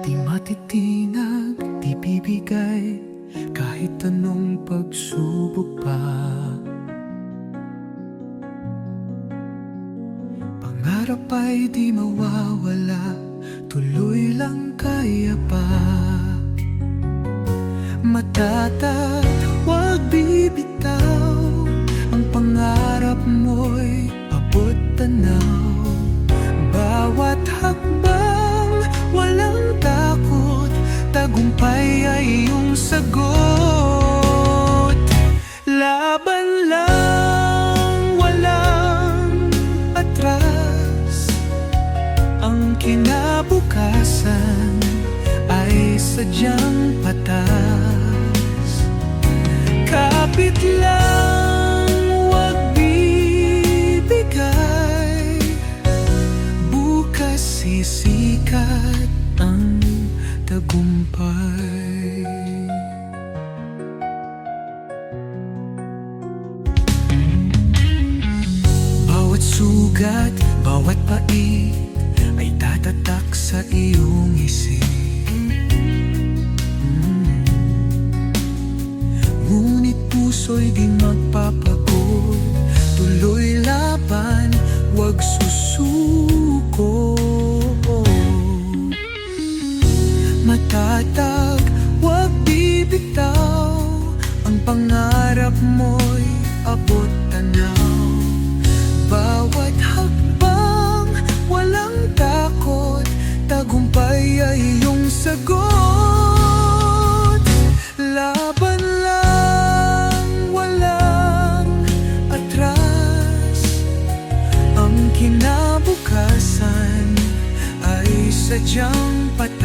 Di matitinag, di bibigay kahit anong pagsubok pa. Pangarap ay di mawawala, tuloy lang kaya pa. Matatag, huwag bibitaw, ang pangarap mo'y abot tanaw. Bawat hakbang, walang takot, tagumpay ay iyong sagot. Laban lang, walang atras, ang kinabukasan ay sadyang patas. Kapit lang, huwag bibigay, bukas sisikat ang tagumpay. Bawat sugat, bawat pait ay tatatak sa iyong isip. Ngunit puso'y di magpapagod, tuloy laban, huwag susuko. Matatag, huwag bibitaw, ang pangarap mo'y abot tanaw. Bawat hakbang, walang takot, tagumpay ay iyong sagot. Laban lang, walang atras, ang kinabukasan ay sadyang patas.